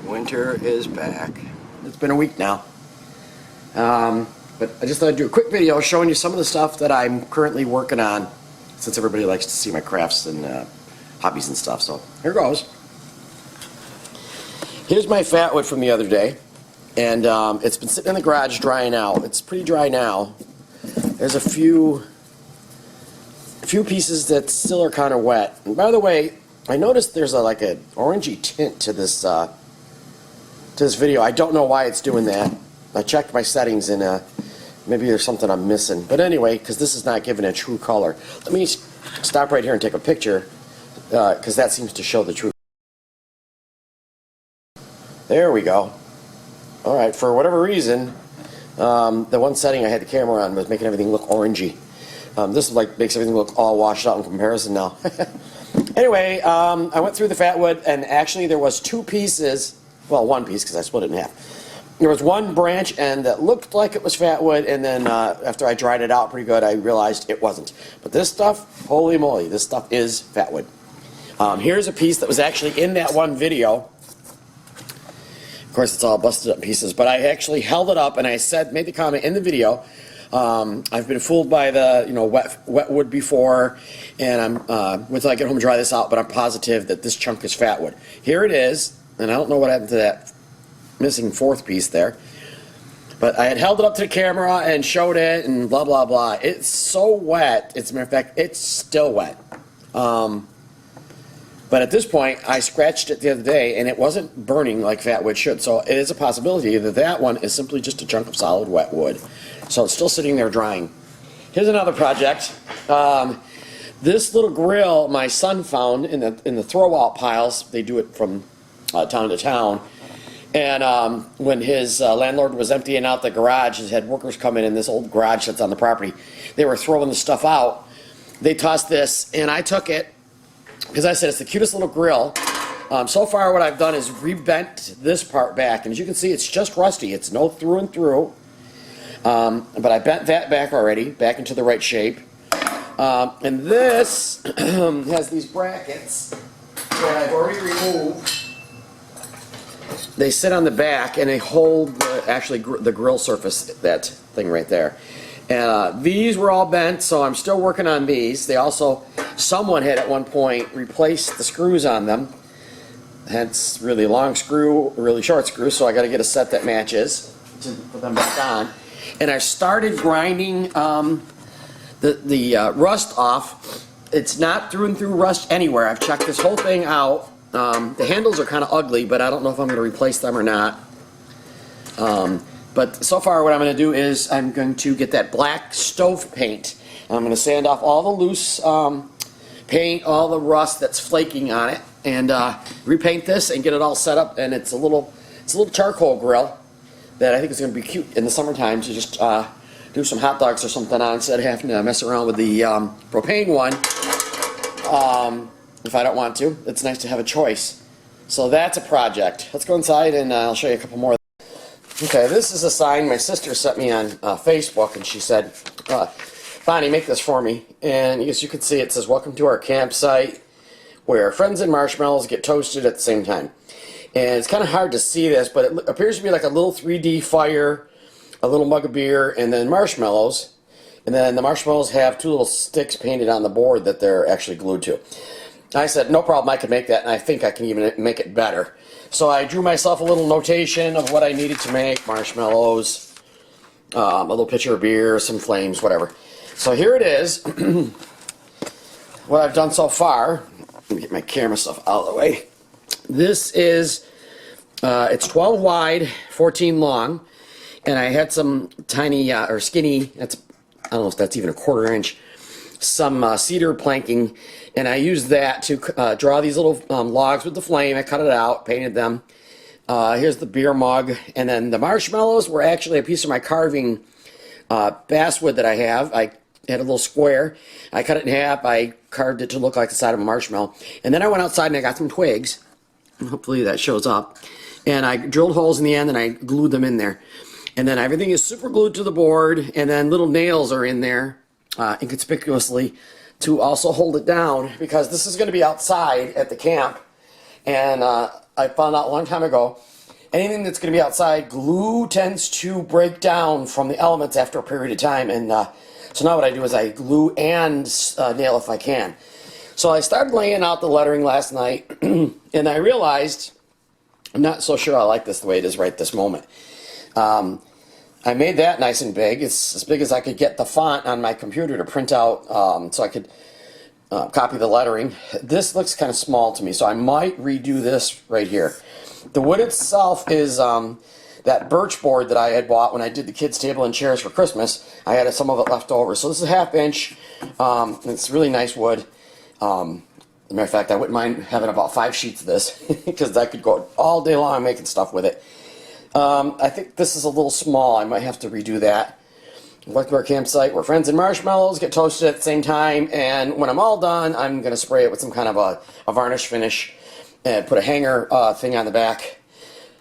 Winter is back. It's been a week now. But I just thought I'd do a quick video showing you some of the stuff that I'm currently working on, since everybody likes to see my crafts and hobbies and stuff. So here goes. Here's my fat wood from the other day, and it's been sitting in the garage drying out. It's pretty dry now. There's a few pieces that still are kind of wet. And by the way, I noticed there's like an orangey tint to this video. I don't know why it's doing that. I checked my settings and maybe there's something I'm missing. But anyway, because this is not giving a true color. Let me stop right here and take a picture, because that seems to show the true. There we go. All right, for whatever reason, the one setting I had the camera on was making everything look orangey. This like makes everything look all washed out in comparison now. Anyway, I went through the fat wood, and actually there was two pieces. Well, one piece, because I split it in half. There was one branch end that looked like it was fat wood, and then after I dried it out pretty good, I realized it wasn't. But this stuff, holy moly, this stuff is fat wood. Here's a piece that was actually in that one video. Of course, it's all busted up pieces, but I actually held it up and I made the comment in the video. I've been fooled by the wet wood before, and I'm wait till I get home and dry this out. But I'm positive that this chunk is fat wood. Here it is, and I don't know what happened to that missing fourth piece there. But I had held it up to the camera and showed it, and blah blah blah. It's so wet. As a matter of fact, it's still wet. But at this point, I scratched it the other day, and it wasn't burning like fat wood should. So it is a possibility that that one is simply just a chunk of solid wet wood. So it's still sitting there drying. Here's another project. This little grill my son found in the throw-out piles. They do it from town to town. And when his landlord was emptying out the garage, he had workers come in this old garage that's on the property. They were throwing the stuff out. They tossed this, and I took it, because I said it's the cutest little grill. So far what I've done is rebent this part back, and as you can see, it's just rusty. It's no through and through. But I bent that back already, back into the right shape. And this has these brackets that I've already removed. They sit on the back and they hold the grill surface, that thing right there. And these were all bent, so I'm still working on these. They also, someone had at one point replaced the screws on them. Hence, really long screw, really short screw, so I got to get a set that matches to put them back on. And I started grinding the rust off. It's not through and through rust anywhere. I've checked this whole thing out. The handles are kind of ugly, but I don't know if I'm going to replace them or not. But so far what I'm going to do is I'm going to get that black stove paint. I'm going to sand off all the loose paint, all the rust that's flaking on it, and repaint this and get it all set up. And it's a little charcoal grill that I think is going to be cute in the summertime to just do some hot dogs or something on, instead of having to mess around with the propane one. If I don't want to, it's nice to have a choice. So that's a project. Let's go inside and I'll show you a couple more. Okay, this is a sign my sister sent me on Facebook, and she said, Bonnie, make this for me. And as you can see, it says, welcome to our campsite where friends and marshmallows get toasted at the same time. And it's kind of hard to see this, but it appears to be like a little 3D fire, a little mug of beer, and then marshmallows. And then the marshmallows have two little sticks painted on the board that they're actually glued to. I said, no problem, I can make that, and I think I can even make it better. So I drew myself a little notation of what I needed to make: marshmallows, a little pitcher of beer, some flames, whatever. So here it is, what I've done so far. Let me get my camera stuff out of the way. This is, it's 12 wide, 14 long, and I had some tiny, or skinny, I don't know if that's even a quarter inch, some cedar planking, and I used that to draw these little logs with the flame. I cut it out, painted them. Here's the beer mug, and then the marshmallows were actually a piece of my carving basswood that I have. I had a little square. I cut it in half. I carved it to look like the side of a marshmallow, and then I went outside and I got some twigs, and hopefully that shows up, and I drilled holes in the end and I glued them in there. And then everything is super glued to the board, and then little nails are in there inconspicuously to also hold it down, because this is going to be outside at the camp. And I found out a long time ago anything that's going to be outside, glue tends to break down from the elements after a period of time. And so now what I do is I glue and nail if I can. So I started laying out the lettering last night, and I realized I'm not so sure I like this the way it is right this moment. I made that nice and big. It's as big as I could get the font on my computer to print out, so I could copy the lettering. This looks kind of small to me, so I might redo this right here. The wood itself is that birch board that I had bought when I did the kids' table and chairs for Christmas. I had some of it left over. So this is a 1/2 inch. It's really nice wood. As a matter of fact, I wouldn't mind having about 5 sheets of this because I could go all day long making stuff with it. I think this is a little small. I might have to redo that. Welcome to our campsite where friends and marshmallows get toasted at the same time, and when I'm all done, I'm going to spray it with some kind of a varnish finish and put a hanger thing on the back,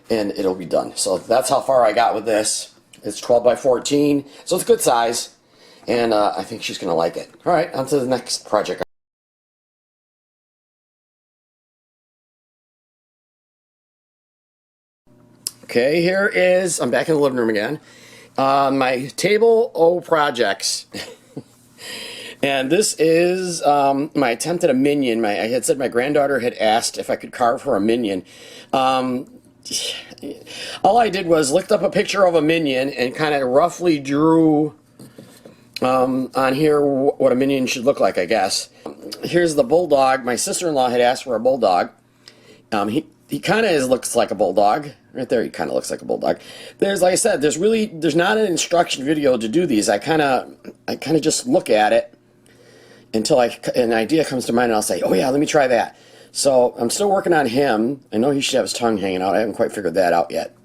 and it'll be done. So that's how far I got with this. It's 12 by 14, so it's a good size, and I think she's going to like it. All right, on to the next project. Okay, here is, I'm back in the living room again, my table O projects. And this is my attempt at a Minion. I had said my granddaughter had asked if I could carve her a Minion. All I did was looked up a picture of a Minion and kind of roughly drew on here what a Minion should look like, I guess. Here's the bulldog. My sister-in-law had asked for a bulldog. He kind of looks like a bulldog. Right there, he kind of looks like a bulldog. There's, like I said, there's not an instruction video to do these. I kind of just look at it until an idea comes to mind, and I'll say, oh yeah, let me try that. So I'm still working on him. I know he should have his tongue hanging out. I haven't quite figured that out yet.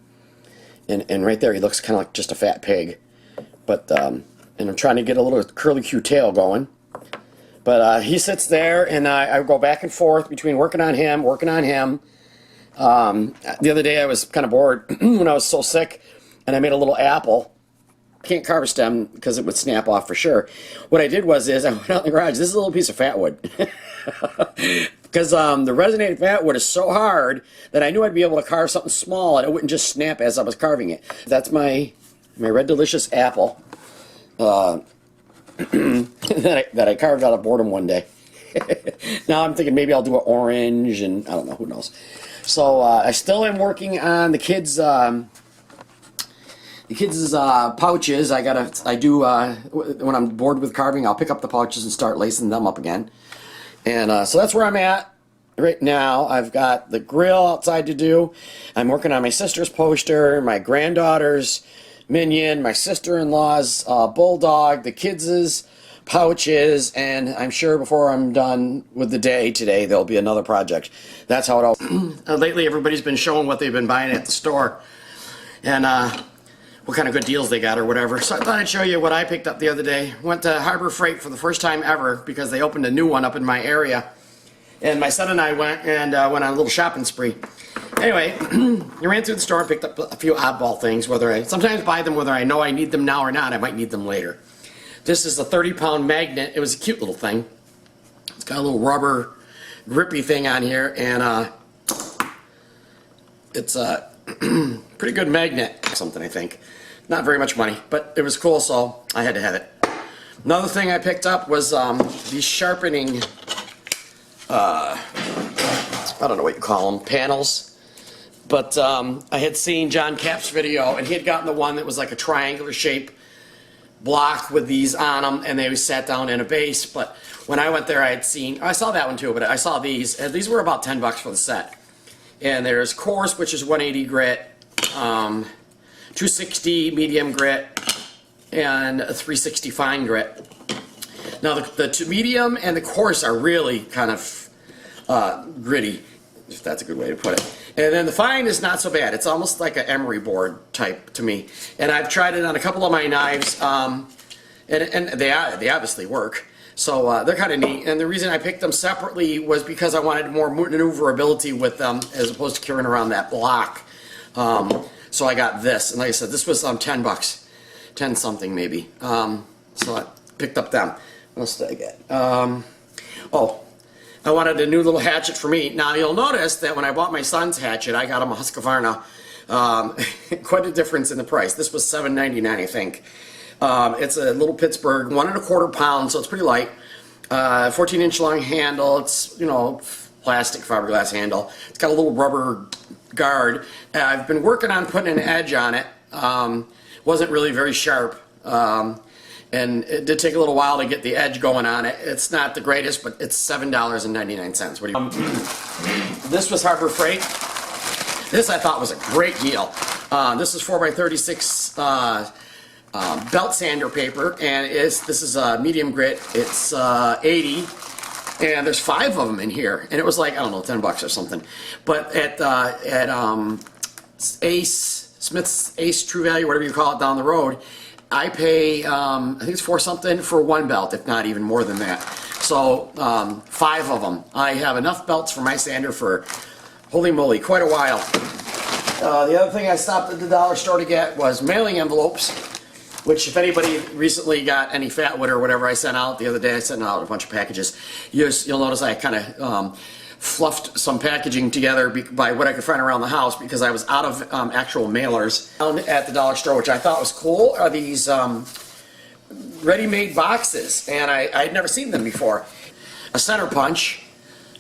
And right there, he looks kind of like just a fat pig. But and I'm trying to get a little curly Q tail going. But he sits there, and I go back and forth between working on him, working on him. The other day I was kind of bored when I was so sick, and I made a little apple. Can't carve a stem because it would snap off for sure. What I did was I went out in the garage. This is a little piece of fat wood. Because the resonating fat wood is so hard that I knew I'd be able to carve something small and it wouldn't just snap as I was carving it. That's my Red Delicious apple that I carved out of boredom one day. Now I'm thinking maybe I'll do an orange, and I don't know, who knows. So I still am working on the kids' pouches. I do when I'm bored with carving, I'll pick up the pouches and start lacing them up again. And so that's where I'm at right now. I've got the grill outside to do. I'm working on my sister's poster, my granddaughter's Minion, my sister-in-law's bulldog, the kids' pouches, and I'm sure before I'm done with the day today, there'll be another project. That's how it all. Lately, everybody's been showing what they've been buying at the store, and what kind of good deals they got or whatever. So I thought I'd show you what I picked up the other day. Went to Harbor Freight for the first time ever because they opened a new one up in my area. And my son and I went on a little shopping spree. Anyway, I ran through the store and picked up a few oddball things. Sometimes buy them whether I know I need them now or not. I might need them later. This is a 30-pound magnet. It was a cute little thing. It's got a little rubber grippy thing on here, and it's a pretty good magnet. Something, I think. Not very much money, but it was cool, so I had to have it. Another thing I picked up was these sharpening, I don't know what you call them, panels. But I had seen John Cap's video, and he had gotten the one that was like a triangular shape block with these on them, and they sat down in a base. But when I went there, I saw that one too, but I saw these. These were about $10 for the set. And there's coarse, which is 180 grit, 260 medium grit, and a 360 fine grit. Now the medium and the coarse are really kind of gritty, if that's a good way to put it. And then the fine is not so bad. It's almost like an emery board type to me. And I've tried it on a couple of my knives, and they obviously work. So they're kind of neat. And the reason I picked them separately was because I wanted more maneuverability with them as opposed to carrying around that block. So I got this, and like I said, this was $10, 10 something maybe. So I picked up them. What else did I get? Oh, I wanted a new little hatchet for me. Now you'll notice that when I bought my son's hatchet, I got him a Husqvarna Quite a difference in the price. This was $7.99, I think. It's a little Pittsburgh, 1¼ pound, so it's pretty light. 14-inch long handle. It's, you know, plastic fiberglass handle. It's got a little rubber guard. I've been working on putting an edge on it. Wasn't really very sharp. And it did take a little while to get the edge going on it. It's not the greatest, but it's $7.99. What do you? This was Harbor Freight. This I thought was a great deal. This is 4x36 belt sander paper, and this is medium grit. It's 80, and there's 5 of them in here, and it was like, I don't know, $10 or something. But at Smith's Ace True Value, whatever you call it, down the road, I pay I think it's 4 something for 1 belt, if not even more than that. So 5 of them. I have enough belts for my sander for, holy moly, quite a while. The other thing I stopped at the dollar store to get was mailing envelopes, which if anybody recently got any Fatwood or whatever I sent out the other day, I sent out a bunch of packages. You'll notice I kind of fluffed some packaging together by what I could find around the house because I was out of actual mailers. Found at the dollar store, which I thought was cool, are these ready-made boxes, and I'd never seen them before. A center punch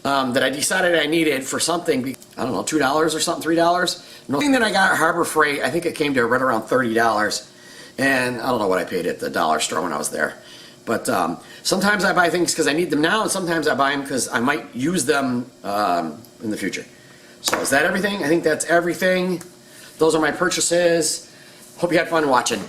that I decided I needed for something, I don't know, $2 or something, $3. The thing that I got at Harbor Freight, I think it came to right around $30, and I don't know what I paid at the dollar store when I was there. But sometimes I buy things because I need them now, and sometimes I buy them because I might use them in the future. So is that everything? I think that's everything. Those are my purchases. Hope you had fun watching.